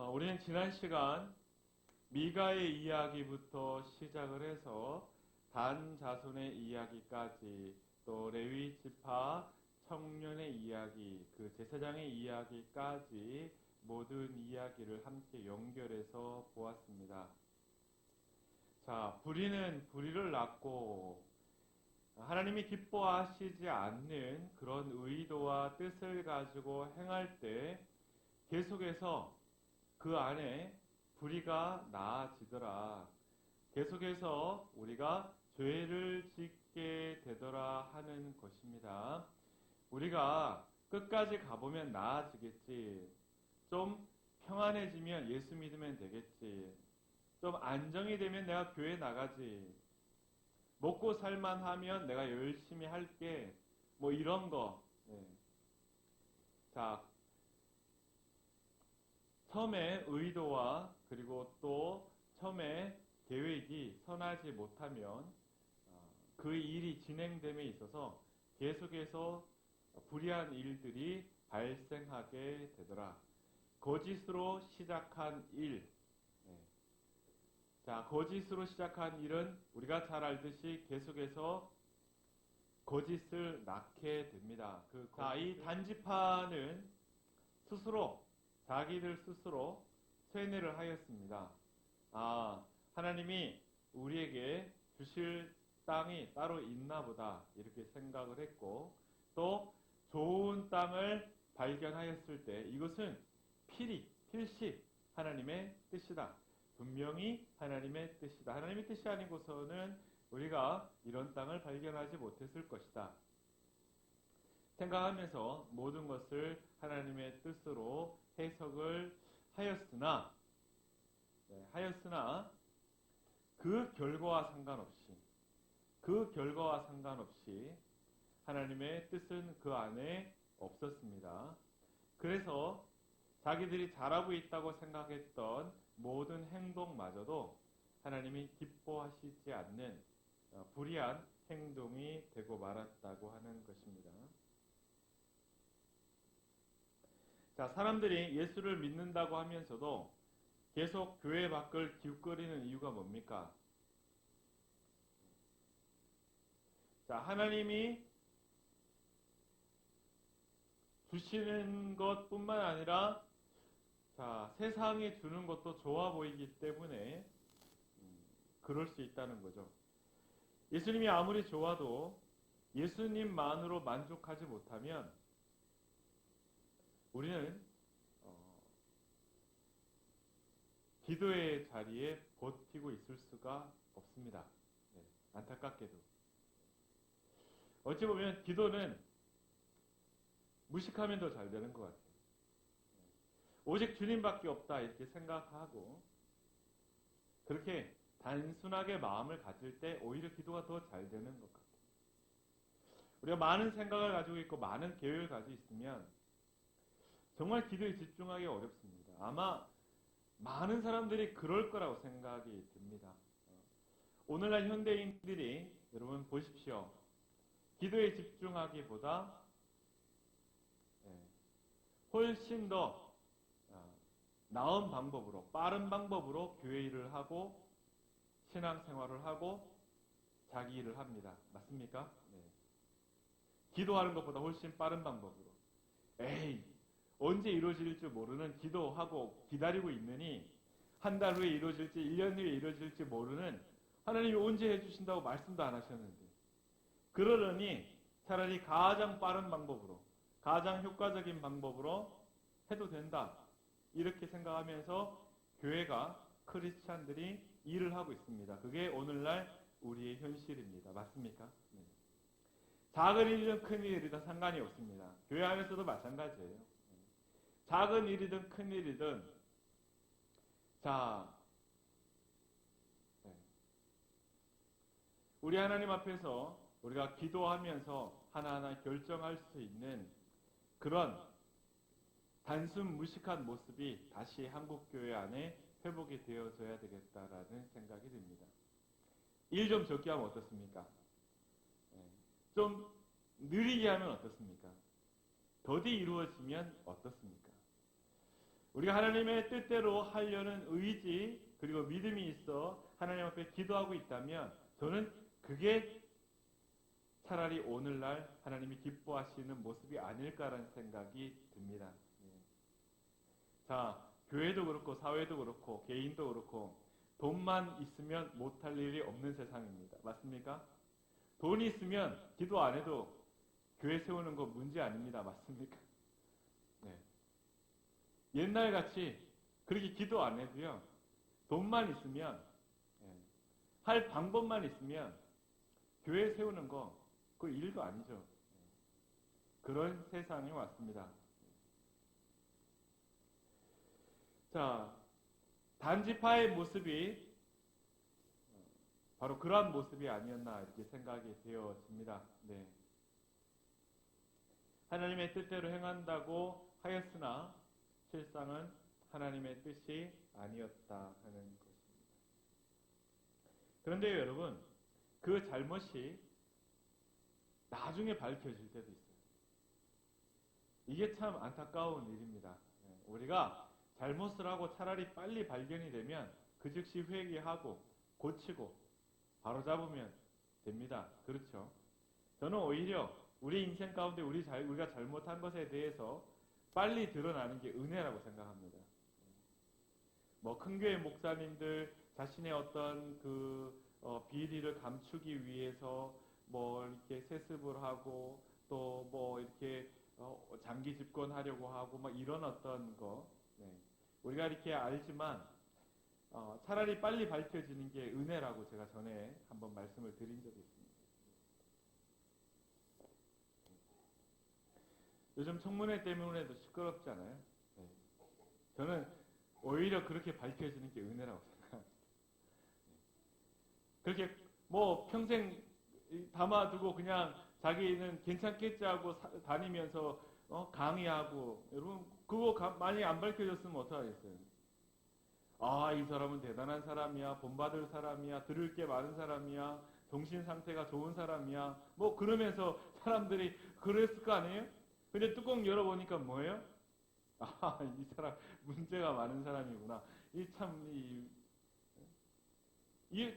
우리는 지난 시간 미가의 이야기부터 시작을 해서 단 자손의 이야기까지 또 레위 지파 청년의 이야기, 그 제사장의 이야기까지 모든 이야기를 함께 연결해서 보았습니다. 자, 불의는 불의를 낳고 하나님이 기뻐하시지 않는 그런 의도와 뜻을 가지고 행할 때 계속해서 그 안에 불의가 나아지더라. 계속해서 우리가 죄를 짓게 되더라 하는 것입니다. 우리가 끝까지 가보면 나아지겠지. 좀 평안해지면 예수 믿으면 되겠지. 좀 안정이 되면 내가 교회 나가지. 먹고 살만하면 내가 열심히 할게. 뭐 이런 거. 네. 자, 처음에 의도와 그리고 또 처음에 계획이 선하지 못하면 그 일이 진행됨에 있어서 계속해서 불의한 일들이 발생하게 되더라. 거짓으로 시작한 일. 자, 거짓으로 시작한 일은 우리가 잘 알듯이 계속해서 거짓을 낳게 됩니다. 자, 이 단지파는 자기들 스스로 세뇌를 하였습니다. 하나님이 우리에게 주실 땅이 따로 있나 보다 이렇게 생각을 했고, 또 좋은 땅을 발견하였을 때 이것은 필시 하나님의 뜻이다. 분명히 하나님의 뜻이다. 하나님의 뜻이 아니고서는 우리가 이런 땅을 발견하지 못했을 것이다. 생각하면서 모든 것을 하나님의 뜻으로 해석을 하였으나 그 결과와 상관없이 하나님의 뜻은 그 안에 없었습니다. 그래서 자기들이 잘하고 있다고 생각했던 모든 행동마저도 하나님이 기뻐하시지 않는 불의한 행동이 되고 말았다고 하는 것입니다. 자, 사람들이 예수를 믿는다고 하면서도 계속 교회 밖을 기웃거리는 이유가 뭡니까? 자, 하나님이 주시는 것뿐만 아니라 세상이 주는 것도 좋아 보이기 때문에 그럴 수 있다는 거죠. 예수님이 아무리 좋아도 예수님만으로 만족하지 못하면 우리는 기도의 자리에 버티고 있을 수가 없습니다. 안타깝게도. 어찌 보면 기도는 무식하면 더 잘 되는 것 같아요. 오직 주님밖에 없다 이렇게 생각하고 그렇게 단순하게 마음을 가질 때 오히려 기도가 더 잘 되는 것 같아요. 우리가 많은 생각을 가지고 있고 많은 계획을 가지고 있으면 정말 기도에 집중하기 어렵습니다. 아마 많은 사람들이 그럴 거라고 생각이 듭니다. 오늘날 현대인들이 여러분 보십시오. 기도에 집중하기보다 훨씬 더 나은 방법으로, 빠른 방법으로 교회 일을 하고 신앙생활을 하고 자기 일을 합니다. 맞습니까? 기도하는 것보다 훨씬 빠른 방법으로. 언제 이루어질지 모르는 기도하고 기다리고 있느니 한 달 후에 이루어질지 1년 후에 이루어질지 모르는 하나님이 언제 해주신다고 말씀도 안 하셨는데 그러려니 차라리 가장 빠른 방법으로 가장 효과적인 방법으로 해도 된다. 이렇게 생각하면서 교회가 크리스찬들이 일을 하고 있습니다. 그게 오늘날 우리의 현실입니다. 맞습니까? 작은 일이든 큰 일이든 상관이 없습니다. 교회 안에서도 마찬가지예요. 작은 일이든 큰 일이든 우리 하나님 앞에서 우리가 기도하면서 하나하나 결정할 수 있는 그런 단순 무식한 모습이 다시 한국교회 안에 회복이 되어져야 되겠다라는 생각이 듭니다. 일 좀 적게 하면 어떻습니까? 좀 느리게 하면 어떻습니까? 더디 이루어지면 어떻습니까? 우리가 하나님의 뜻대로 하려는 의지 그리고 믿음이 있어 하나님 앞에 기도하고 있다면 저는 그게 차라리 오늘날 하나님이 기뻐하시는 모습이 아닐까라는 생각이 듭니다. 자, 교회도 그렇고 사회도 그렇고 개인도 그렇고 돈만 있으면 못할 일이 없는 세상입니다. 맞습니까? 돈이 있으면 기도 안 해도 교회 세우는 거 문제 아닙니다. 맞습니까? 네. 옛날같이 그렇게 기도 안 해도요. 돈만 있으면 할 방법만 있으면 교회 세우는 거 그 일도 아니죠. 그런 세상이 왔습니다. 자, 단지파의 모습이 바로 그러한 모습이 아니었나 이렇게 생각이 되어집니다. 네. 하나님의 뜻대로 행한다고 하였으나 실상은 하나님의 뜻이 아니었다 하는 것입니다. 그런데 여러분, 그 잘못이 나중에 밝혀질 때도 있어요. 이게 참 안타까운 일입니다. 우리가 잘못을 하고 차라리 빨리 발견이 되면 그 즉시 회개하고 고치고 바로잡으면 됩니다. 그렇죠? 저는 오히려 우리 인생 가운데 우리가 잘못한 것에 대해서 빨리 드러나는 게 은혜라고 생각합니다. 뭐 큰 교회 목사님들 자신의 어떤 비리를 감추기 위해서 뭐 이렇게 세습을 하고 또 뭐 이렇게 장기 집권하려고 하고 막 이런 어떤 거 우리가 이렇게 알지만 차라리 빨리 밝혀지는 게 은혜라고 제가 전에 한번 말씀을 드린 적이 있습니다. 요즘 청문회 때문에도 시끄럽잖아요. 저는 오히려 그렇게 밝혀지는 게 은혜라고 생각합니다. 그렇게 뭐 평생 담아두고 그냥 자기는 괜찮겠지 하고 다니면서 강의하고 여러분 그거 많이 안 밝혀졌으면 어떡하겠어요? 아, 이 사람은 대단한 사람이야, 본받을 사람이야, 들을 게 많은 사람이야, 정신 상태가 좋은 사람이야, 뭐 그러면서 사람들이 그랬을 거 아니에요? 근데 뚜껑 열어보니까 뭐예요? 아, 이 사람 문제가 많은 사람이구나.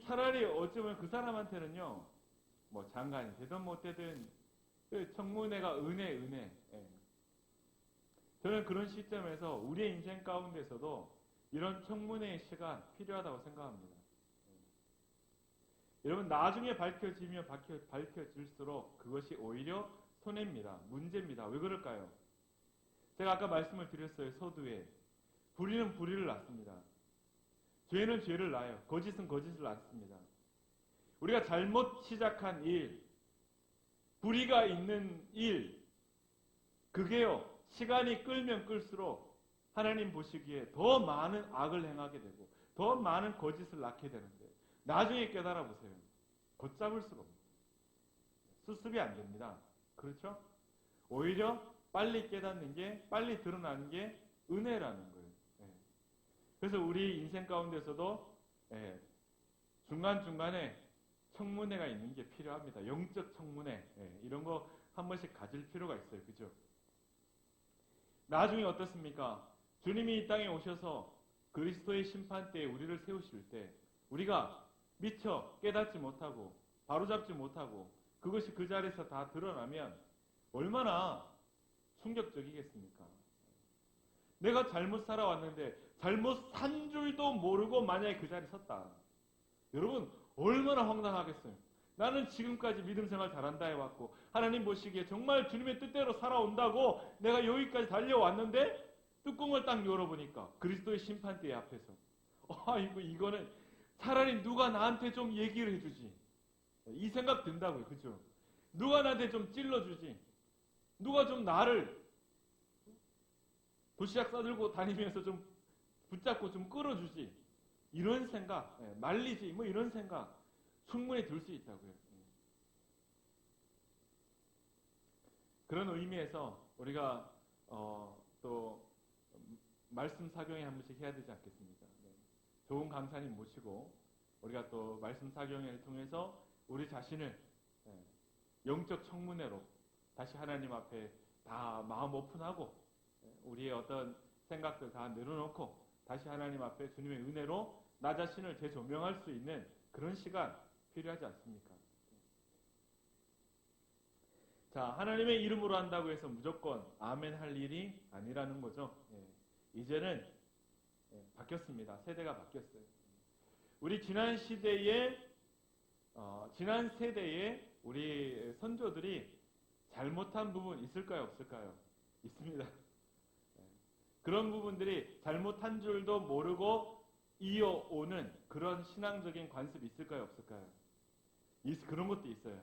차라리 어쩌면 그 사람한테는요, 뭐 장관이 되든 못 되든 그 청문회가 은혜. 저는 그런 시점에서 우리의 인생 가운데서도 이런 청문회의 시간 필요하다고 생각합니다. 여러분 나중에 밝혀질수록 그것이 오히려 손해입니다. 문제입니다. 왜 그럴까요? 제가 아까 말씀을 드렸어요. 서두에 불의는 불의를 낳습니다. 죄는 죄를 낳아요. 거짓은 거짓을 낳습니다. 우리가 잘못 시작한 일, 불의가 있는 일, 그게요 시간이 끌면 끌수록 하나님 보시기에 더 많은 악을 행하게 되고 더 많은 거짓을 낳게 되는데 나중에 깨달아 보세요. 걷잡을 수가 없습니다. 수습이 안 됩니다. 그렇죠? 오히려 빨리 깨닫는 게 빨리 드러나는 게 은혜라는 거예요. 그래서 우리 인생 가운데서도 중간중간에 청문회가 있는 게 필요합니다. 영적 청문회 이런 거 한 번씩 가질 필요가 있어요. 그죠? 나중에 어떻습니까? 주님이 이 땅에 오셔서 그리스도의 심판대에 우리를 세우실 때 우리가 미처 깨닫지 못하고 바로잡지 못하고 그것이 그 자리에서 다 드러나면 얼마나 충격적이겠습니까? 내가 잘못 살아왔는데 잘못 산 줄도 모르고 만약에 그 자리에 섰다. 여러분 얼마나 황당하겠어요. 나는 지금까지 믿음 생활 잘한다 해왔고 하나님 보시기에 정말 주님의 뜻대로 살아온다고 내가 여기까지 달려왔는데 뚜껑을 딱 열어보니까 그리스도의 심판대 앞에서 이거는 차라리 누가 나한테 좀 얘기를 해주지. 이 생각 든다고요. 그죠? 누가 나한테 좀 찔러주지. 누가 좀 나를 도시락 싸들고 다니면서 좀 붙잡고 좀 끌어주지. 이런 생각, 말리지 뭐 이런 생각 충분히 들 수 있다고요. 그런 의미에서 우리가 또 말씀 사경에 한 번씩 해야 되지 않겠습니까? 좋은 강사님 모시고 우리가 또 말씀 사경회를 통해서 우리 자신을 영적 청문회로 다시 하나님 앞에 다 마음 오픈하고 우리의 어떤 생각들 다 내려놓고 다시 하나님 앞에 주님의 은혜로 나 자신을 재조명할 수 있는 그런 시간 필요하지 않습니까? 자, 하나님의 이름으로 한다고 해서 무조건 아멘 할 일이 아니라는 거죠. 이제는 바뀌었습니다. 세대가 바뀌었어요. 우리 지난 세대에 우리 선조들이 잘못한 부분 있을까요? 없을까요? 있습니다. 그런 부분들이 잘못한 줄도 모르고 이어오는 그런 신앙적인 관습이 있을까요? 없을까요? 그런 것도 있어요.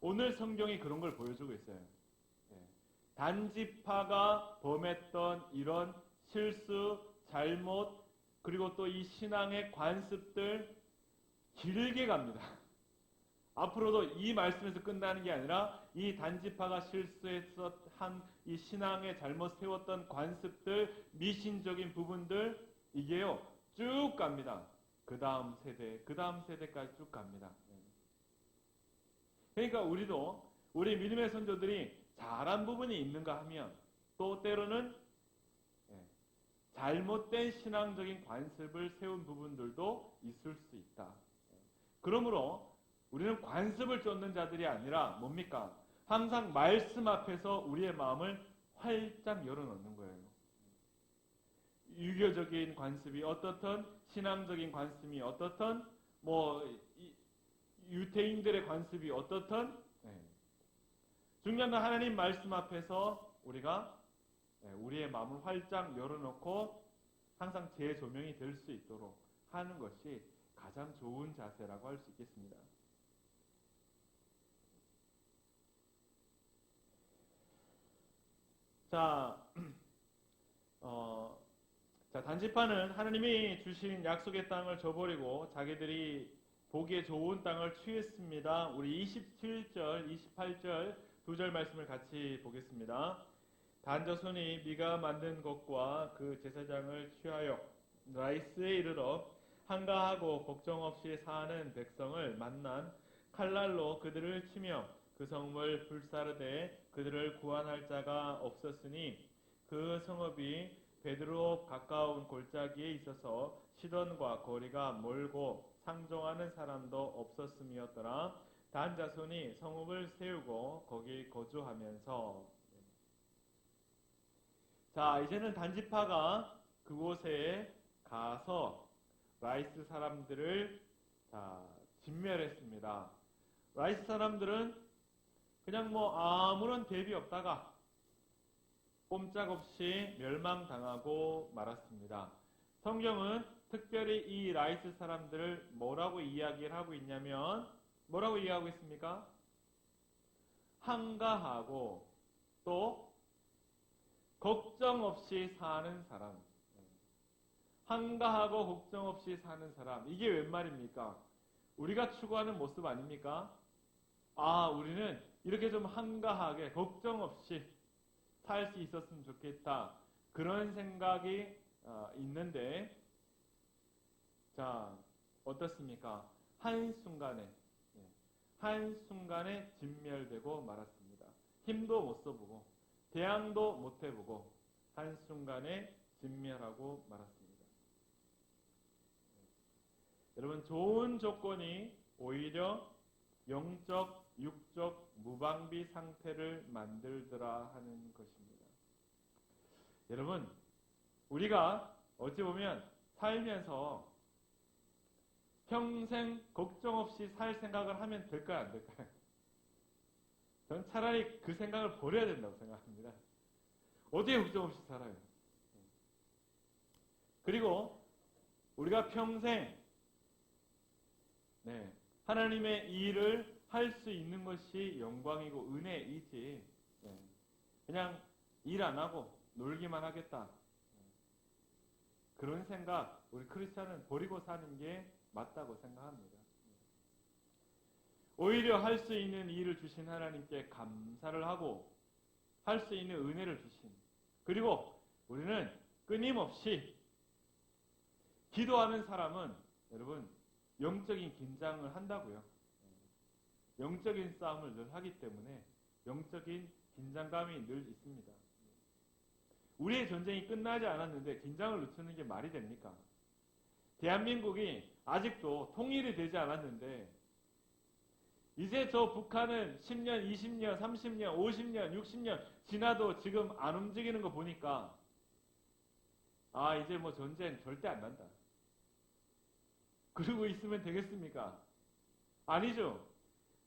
오늘 성경이 그런 걸 보여주고 있어요. 단지파가 범했던 이런 실수, 잘못, 그리고 또 이 신앙의 관습들 길게 갑니다. 앞으로도 이 말씀에서 끝나는 게 아니라 이 단지파가 실수해서 한 이 신앙에 잘못 세웠던 관습들, 미신적인 부분들 이게요 쭉 갑니다. 그 다음 세대까지 쭉 갑니다. 그러니까 우리도 우리 믿음의 선조들이 잘한 부분이 있는가 하면 또 때로는 잘못된 신앙적인 관습을 세운 부분들도 있을 수 있다. 그러므로 우리는 관습을 쫓는 자들이 아니라 뭡니까? 항상 말씀 앞에서 우리의 마음을 활짝 열어놓는 거예요. 유교적인 관습이 어떻든 신앙적인 관습이 어떻든 유대인들의 관습이 어떻든 중요한 건 하나님 말씀 앞에서 우리가 우리의 마음을 활짝 열어놓고 항상 재조명이 될 수 있도록 하는 것이 가장 좋은 자세라고 할 수 있겠습니다. 자, 단지파는 하나님이 주신 약속의 땅을 저버리고 자기들이 보기에 좋은 땅을 취했습니다. 우리 27절, 28절 두 절 말씀을 같이 보겠습니다. 단자손이 네가 만든 것과 그 제사장을 취하여 라이스에 이르러 한가하고 걱정 없이 사는 백성을 만난 칼날로 그들을 치며 그 성을 불사르되 그들을 구원할 자가 없었으니 그 성읍이 베드로 가까운 골짜기에 있어서 시돈과 거리가 멀고 상종하는 사람도 없었음이었더라. 단 자손이 성읍을 세우고 거기 거주하면서 자 이제는 단지파가 그곳에 가서 라이스 사람들을 진멸했습니다. 라이스 사람들은 그냥 아무런 대비 없다가 꼼짝없이 멸망당하고 말았습니다. 성경은 특별히 이 라이스 사람들을 뭐라고 이야기를 하고 있냐면 뭐라고 이야기하고 있습니까? 한가하고 또 걱정 없이 사는 사람. 한가하고 걱정 없이 사는 사람. 이게 웬 말입니까? 우리가 추구하는 모습 아닙니까? 우리는 이렇게 좀 한가하게 걱정 없이 살 수 있었으면 좋겠다. 그런 생각이 있는데 자 어떻습니까? 한순간에 진멸되고 말았습니다. 힘도 못 써보고 대항도 못 해보고 한순간에 진멸하고 말았습니다. 여러분 좋은 조건이 오히려 영적, 육적 무방비 상태를 만들더라 하는 것입니다. 여러분 우리가 어찌 보면 살면서 평생 걱정 없이 살 생각을 하면 될까요? 안 될까요? 저는 차라리 그 생각을 버려야 된다고 생각합니다. 어디에 걱정 없이 살아요? 그리고 우리가 평생 하나님의 일을 할 수 있는 것이 영광이고 은혜이지 그냥 일 안 하고 놀기만 하겠다. 그런 생각 우리 크리스찬은 버리고 사는 게 맞다고 생각합니다. 오히려 할 수 있는 일을 주신 하나님께 감사를 하고 할 수 있는 은혜를 주신 그리고 우리는 끊임없이 기도하는 사람은 여러분 영적인 긴장을 한다고요. 영적인 싸움을 늘 하기 때문에 영적인 긴장감이 늘 있습니다. 우리의 전쟁이 끝나지 않았는데 긴장을 늦추는 게 말이 됩니까? 대한민국이 아직도 통일이 되지 않았는데 이제 저 북한은 10년, 20년, 30년, 50년, 60년 지나도 지금 안 움직이는 거 보니까 이제 뭐 전쟁 절대 안 난다. 그러고 있으면 되겠습니까? 아니죠.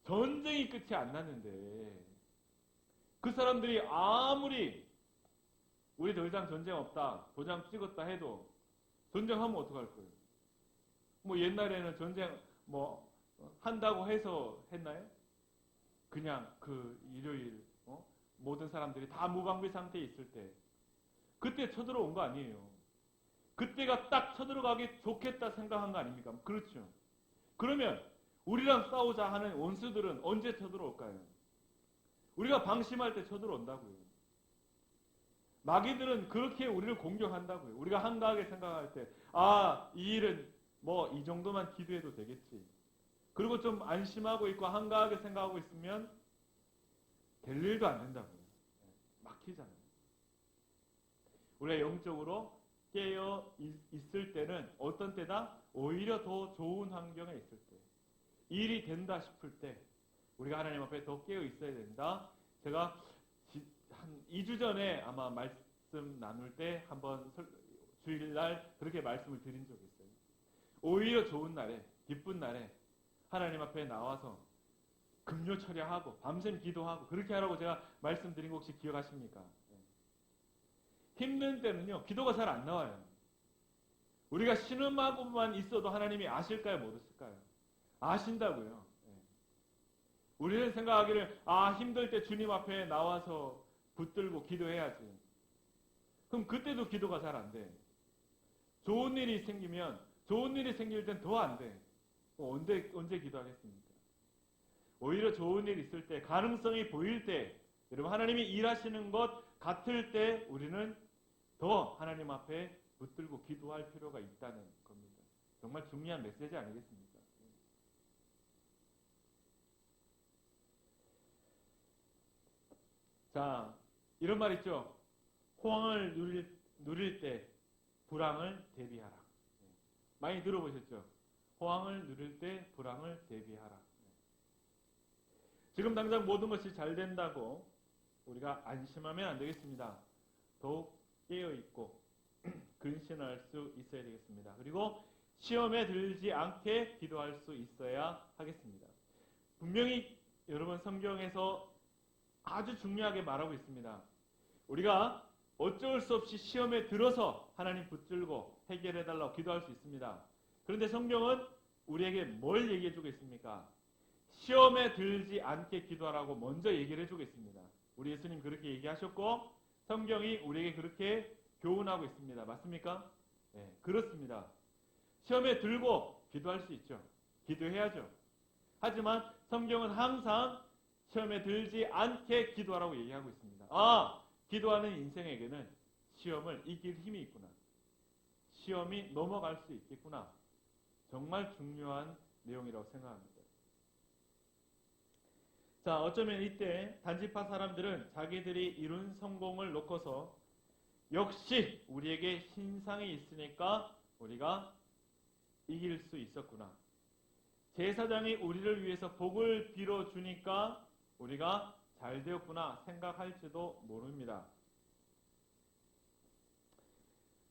전쟁이 끝이 안 났는데 그 사람들이 아무리 우리 더 이상 전쟁 없다, 도장 찍었다 해도 전쟁하면 어떡할 거예요? 뭐 옛날에는 전쟁 뭐 한다고 해서 했나요? 그냥 그 일요일 모든 사람들이 다 무방비 상태에 있을 때 그때 쳐들어온 거 아니에요. 그때가 딱 쳐들어가기 좋겠다 생각한 거 아닙니까? 그렇죠. 그러면 우리랑 싸우자 하는 원수들은 언제 쳐들어올까요? 우리가 방심할 때 쳐들어온다고요. 마귀들은 그렇게 우리를 공격한다고요. 우리가 한가하게 생각할 때, 이 일은 뭐 이 정도만 기도해도 되겠지. 그리고 좀 안심하고 있고 한가하게 생각하고 있으면 될 일도 안 된다고요. 막히잖아요. 우리가 영적으로 깨어 있을 때는 어떤 때다? 오히려 더 좋은 환경에 있을 때. 일이 된다 싶을 때 우리가 하나님 앞에 더 깨어 있어야 된다. 제가 한 2주 전에 아마 말씀 나눌 때 한번 주일날 그렇게 말씀을 드린 적이 있어요. 오히려 좋은 날에, 기쁜 날에 하나님 앞에 나와서 금요 철야하고 밤샘 기도하고 그렇게 하라고 제가 말씀드린 거 혹시 기억하십니까? 힘든 때는요, 기도가 잘 안 나와요. 우리가 신음하고만 있어도 하나님이 아실까요? 모르실까요? 아신다고요. 우리는 생각하기를 힘들 때 주님 앞에 나와서 붙들고 기도해야지. 그럼 그때도 기도가 잘 안 돼. 좋은 일이 생기면 좋은 일이 생길 땐 더 안 돼. 언제 기도하겠습니까? 오히려 좋은 일 있을 때, 가능성이 보일 때, 여러분 하나님이 일하시는 것 같을 때 우리는 더 하나님 앞에 붙들고 기도할 필요가 있다는 겁니다. 정말 중요한 메시지 아니겠습니까? 자, 이런 말 있죠. 호황을 누릴 때 불황을 대비하라. 많이 들어보셨죠? 호황을 누릴 때 불황을 대비하라. 지금 당장 모든 것이 잘 된다고 우리가 안심하면 안 되겠습니다. 더욱 깨어있고 근신할 수 있어야 되겠습니다. 그리고 시험에 들지 않게 기도할 수 있어야 하겠습니다. 분명히 여러분 성경에서 아주 중요하게 말하고 있습니다. 우리가 어쩔 수 없이 시험에 들어서 하나님 붙들고 해결해달라고 기도할 수 있습니다. 그런데 성경은 우리에게 뭘 얘기해주고 있습니까? 시험에 들지 않게 기도하라고 먼저 얘기를 해주고 있습니다. 우리 예수님 그렇게 얘기하셨고 성경이 우리에게 그렇게 교훈하고 있습니다. 맞습니까? 네, 그렇습니다. 시험에 들고 기도할 수 있죠. 기도해야죠. 하지만 성경은 항상 시험에 들지 않게 기도하라고 얘기하고 있습니다. 기도하는 인생에게는 시험을 이길 힘이 있구나. 시험이 넘어갈 수 있겠구나. 정말 중요한 내용이라고 생각합니다. 자, 어쩌면 이때 단지파 사람들은 자기들이 이룬 성공을 놓고서 역시 우리에게 신상이 있으니까 우리가 이길 수 있었구나. 제사장이 우리를 위해서 복을 빌어주니까 우리가 잘 되었구나 생각할지도 모릅니다.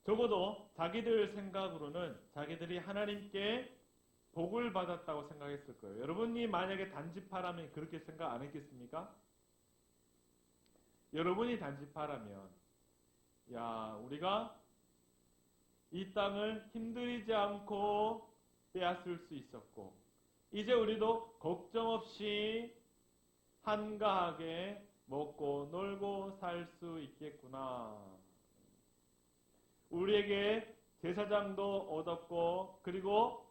적어도 자기들 생각으로는 자기들이 하나님께 복을 받았다고 생각했을 거예요. 여러분이 만약에 단지파라면 그렇게 생각 안 했겠습니까? 여러분이 단지파라면 우리가 이 땅을 힘들이지 않고 빼앗을 수 있었고 이제 우리도 걱정 없이 한가하게 먹고 놀고 살 수 있겠구나. 우리에게 제사장도 얻었고 그리고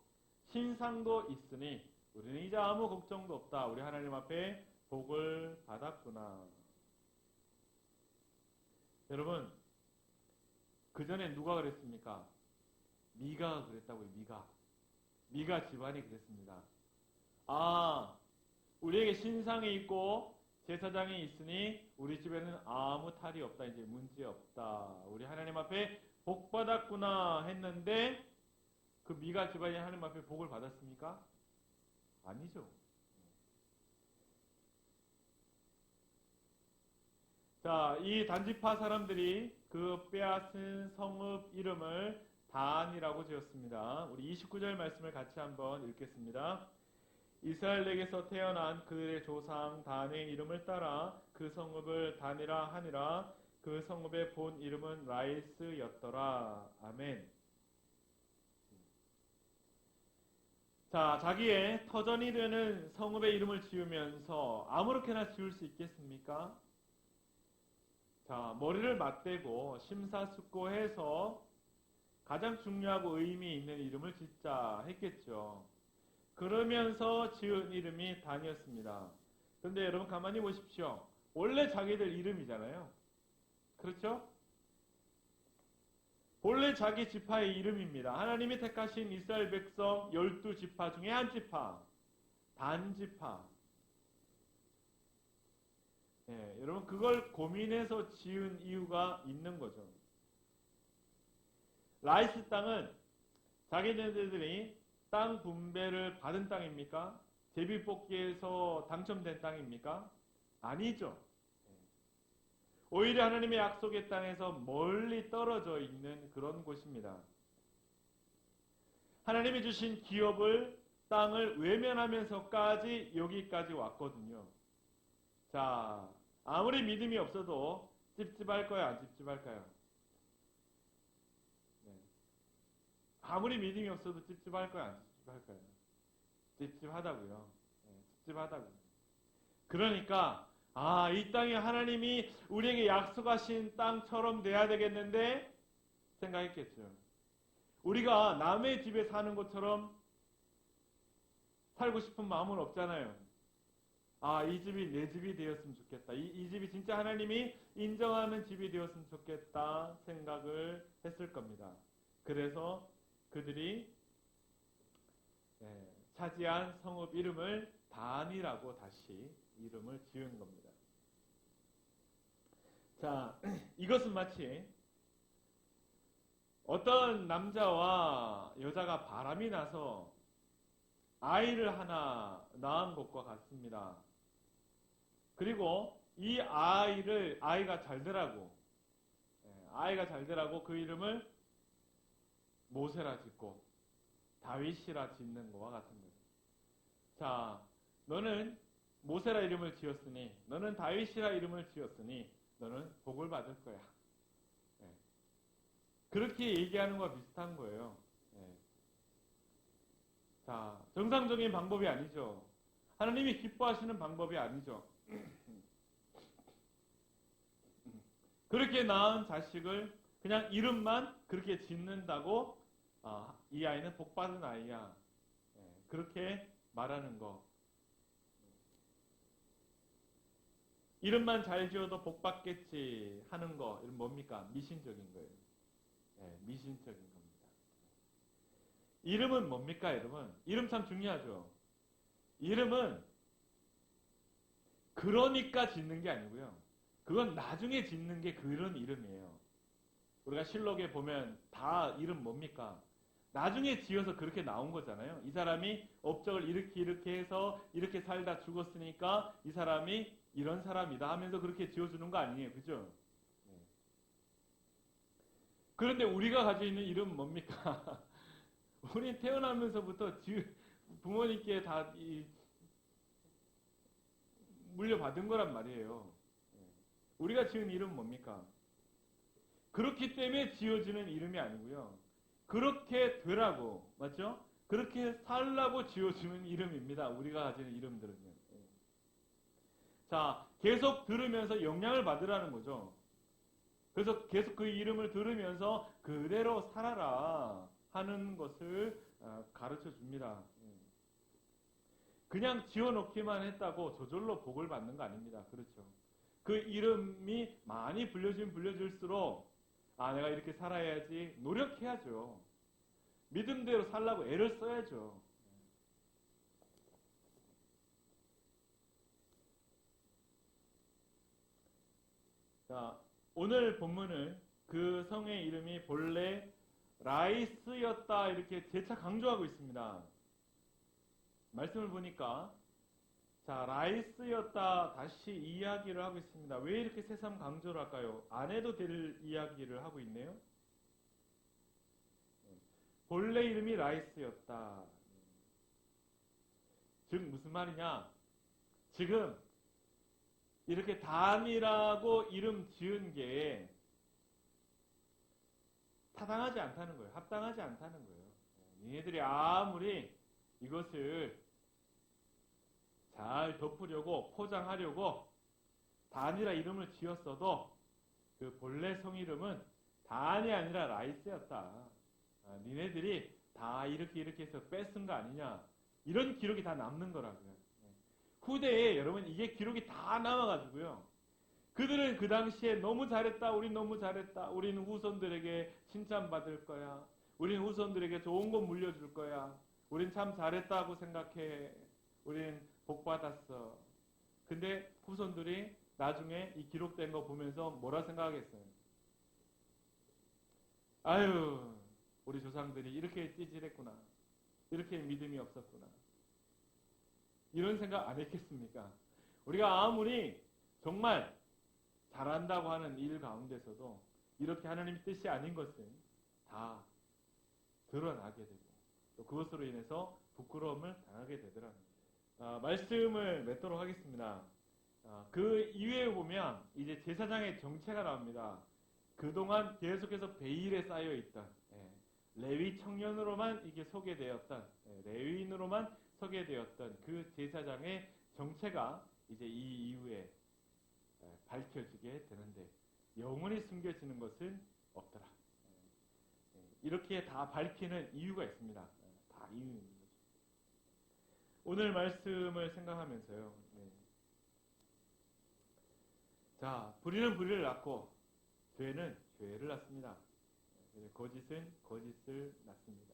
신상도 있으니 우리는 이제 아무 걱정도 없다. 우리 하나님 앞에 복을 받았구나. 여러분, 그 전에 누가 그랬습니까? 미가가 그랬다고요. 미가 집안이 그랬습니다. 우리에게 신상이 있고 제사장이 있으니 우리 집에는 아무 탈이 없다. 이제 문제 없다. 우리 하나님 앞에 복 받았구나 했는데 그 미가 집안이 하나님 앞에 복을 받았습니까? 아니죠. 자, 이 단지파 사람들이 그 빼앗은 성읍 이름을 단이라고 지었습니다. 우리 29절 말씀을 같이 한번 읽겠습니다. 이스라엘에게서 태어난 그의 조상 단의 이름을 따라 그 성읍을 단이라 하니라. 그 성읍의 본 이름은 라이스였더라. 아멘. 자, 자기의 터전이 되는 성읍의 이름을 지으면서 아무렇게나 지을 수 있겠습니까? 자, 머리를 맞대고 심사숙고해서 가장 중요하고 의미 있는 이름을 짓자 했겠죠. 그러면서 지은 이름이 단이었습니다. 그런데 여러분 가만히 보십시오. 원래 자기들 이름이잖아요. 그렇죠? 본래 자기 지파의 이름입니다. 하나님이 택하신 이스라엘 백성 12지파 중에 한 지파, 단지파. 네, 여러분 그걸 고민해서 지은 이유가 있는 거죠. 라이스 땅은 자기네들이 땅 분배를 받은 땅입니까? 제비뽑기에서 당첨된 땅입니까? 아니죠. 오히려 하나님의 약속의 땅에서 멀리 떨어져 있는 그런 곳입니다. 하나님이 주신 기업을 땅을 외면하면서까지 여기까지 왔거든요. 자, 아무리 믿음이 없어도 찝찝할까요? 안 찝찝할까요? 네. 아무리 믿음이 없어도 찝찝할까요? 안 찝찝할까요? 찝찝하다고요. 네, 찝찝하다고요. 그러니까 이 땅이 하나님이 우리에게 약속하신 땅처럼 돼야 되겠는데 생각했겠죠. 우리가 남의 집에 사는 것처럼 살고 싶은 마음은 없잖아요. 이 집이 내 집이 되었으면 좋겠다. 이 집이 진짜 하나님이 인정하는 집이 되었으면 좋겠다 생각을 했을 겁니다. 그래서 그들이 차지한 성읍 이름을 단이라고 다시 이름을 지은 겁니다. 자, 이것은 마치 어떤 남자와 여자가 바람이 나서 아이를 하나 낳은 것과 같습니다. 그리고 이 아이가 잘 되라고 그 이름을 모세라 짓고 다윗이라 짓는 것과 같은 거예요. 자, 너는 모세라 이름을 지었으니, 너는 다윗이라 이름을 지었으니 너는 복을 받을 거야. 그렇게 얘기하는 것과 비슷한 거예요. 자, 정상적인 방법이 아니죠. 하나님이 기뻐하시는 방법이 아니죠. 그렇게 낳은 자식을 그냥 이름만 그렇게 짓는다고 이 아이는 복받은 아이야. 그렇게 말하는 거. 이름만 잘 지어도 복받겠지 하는 거. 이건 뭡니까? 미신적인 거예요. 미신적인 겁니다. 이름은 뭡니까, 여러분? 이름 참 중요하죠. 이름은 그러니까 짓는 게 아니고요. 그건 나중에 짓는 게 그런 이름이에요. 우리가 실록에 보면 다 이름 뭡니까? 나중에 지어서 그렇게 나온 거잖아요. 이 사람이 업적을 이렇게 해서 이렇게 살다 죽었으니까 이 사람이 이런 사람이다 하면서 그렇게 지어주는 거 아니에요. 그죠? 그런데 우리가 가지고 있는 이름은 뭡니까? 우리 태어나면서부터 부모님께 다 물려받은 거란 말이에요. 우리가 지은 이름은 뭡니까? 그렇기 때문에 지어지는 이름이 아니고요. 그렇게 되라고, 맞죠? 그렇게 살라고 지어주는 이름입니다. 우리가 가지는 이름들은요. 자, 계속 들으면서 영향을 받으라는 거죠. 그래서 계속 그 이름을 들으면서 그대로 살아라 하는 것을 가르쳐 줍니다. 그냥 지어놓기만 했다고 저절로 복을 받는 거 아닙니다. 그렇죠. 그 이름이 많이 불려질수록 내가 이렇게 살아야지 노력해야죠. 믿음대로 살라고 애를 써야죠. 오늘 본문은 그 성의 이름이 본래 라이스였다 이렇게 재차 강조하고 있습니다. 말씀을 보니까 자, 라이스였다 다시 이야기를 하고 있습니다. 왜 이렇게 새삼 강조를 할까요? 안 해도 될 이야기를 하고 있네요. 본래 이름이 라이스였다. 즉 무슨 말이냐? 지금 이렇게 단이라고 이름 지은 게 타당하지 않다는 거예요. 합당하지 않다는 거예요. 니네들이 아무리 이것을 잘 덮으려고 포장하려고 단이라 이름을 지었어도 그 본래 성 이름은 단이 아니라 라이스였다. 니네들이 다 이렇게 해서 뺏은 거 아니냐. 이런 기록이 다 남는 거라고요. 후대에 여러분 이게 기록이 다 남아가지고요. 그들은 그 당시에 너무 잘했다. 우린 너무 잘했다. 우리는 후손들에게 칭찬받을 거야. 우린 후손들에게 좋은 것 물려줄 거야. 우린 참 잘했다고 생각해. 우린 복 받았어. 근데 후손들이 나중에 이 기록된 거 보면서 뭐라 생각하겠어요? 아유, 우리 조상들이 이렇게 찌질했구나. 이렇게 믿음이 없었구나. 이런 생각 안 했겠습니까? 우리가 아무리 정말 잘한다고 하는 일 가운데서도 이렇게 하나님의 뜻이 아닌 것은 다 드러나게 되고 또 그것으로 인해서 부끄러움을 당하게 되더라는 거예요. 말씀을 맺도록 하겠습니다. 그 이후에 보면 이제 제사장의 정체가 나옵니다. 그동안 계속해서 베일에 쌓여있던 레위 청년으로만 이게 소개되었던 레위인으로만 소개되었던 그 제사장의 정체가 이제 이 이후에 밝혀지게 되는데 영원히 숨겨지는 것은 없더라. 이렇게 다 밝히는 이유가 있습니다. 다 이유 있는 거죠. 오늘 말씀을 생각하면서요. 자, 불의는 불의를 낳고 죄는 죄를 낳습니다. 거짓은 거짓을 낳습니다.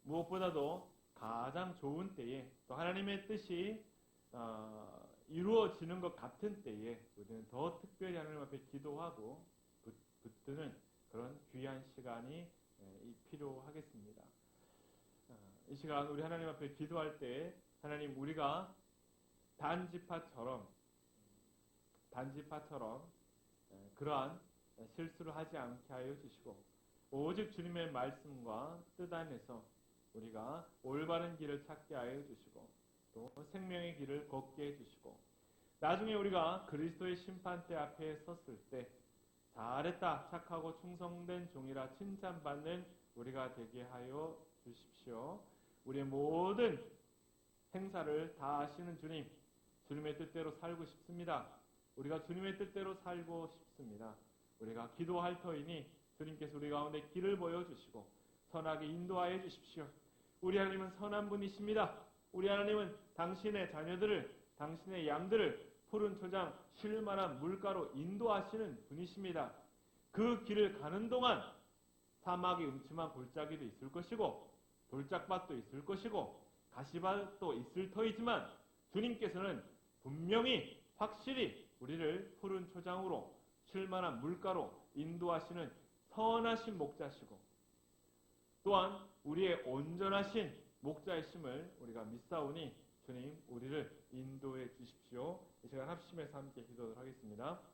무엇보다도 가장 좋은 때에 또 하나님의 뜻이 이루어지는 것 같은 때에 우리는 더 특별히 하나님 앞에 기도하고 붙드는 그런 귀한 시간이 필요하겠습니다. 이 시간 우리 하나님 앞에 기도할 때 하나님 우리가 단지파처럼 그러한 실수를 하지 않게 하여 주시고 오직 주님의 말씀과 뜻 안에서 우리가 올바른 길을 찾게 하여 주시고 또 생명의 길을 걷게 해주시고 나중에 우리가 그리스도의 심판대 앞에 섰을 때 잘했다 착하고 충성된 종이라 칭찬받는 우리가 되게 하여 주십시오. 우리의 모든 행사를 다 아시는 주님, 주님의 뜻대로 살고 싶습니다. 우리가 주님의 뜻대로 살고 싶습니다. 우리가 기도할 터이니 주님께서 우리 가운데 길을 보여주시고 선하게 인도하여 주십시오. 우리 하나님은 선한 분이십니다. 우리 하나님은 당신의 자녀들을, 당신의 양들을 푸른 초장 쉴만한 물가로 인도하시는 분이십니다. 그 길을 가는 동안 사막이 음침한 골짜기도 있을 것이고 돌짝밭도 있을 것이고 가시밭도 있을 터이지만 주님께서는 분명히 확실히 우리를 푸른 초장으로 쉴만한 물가로 인도하시는 선하신 목자시고 또한 우리의 온전하신 목자이심을 우리가 믿사오니 주님 우리를 인도해 주십시오. 이 시간 합심해서 함께 기도를 하겠습니다.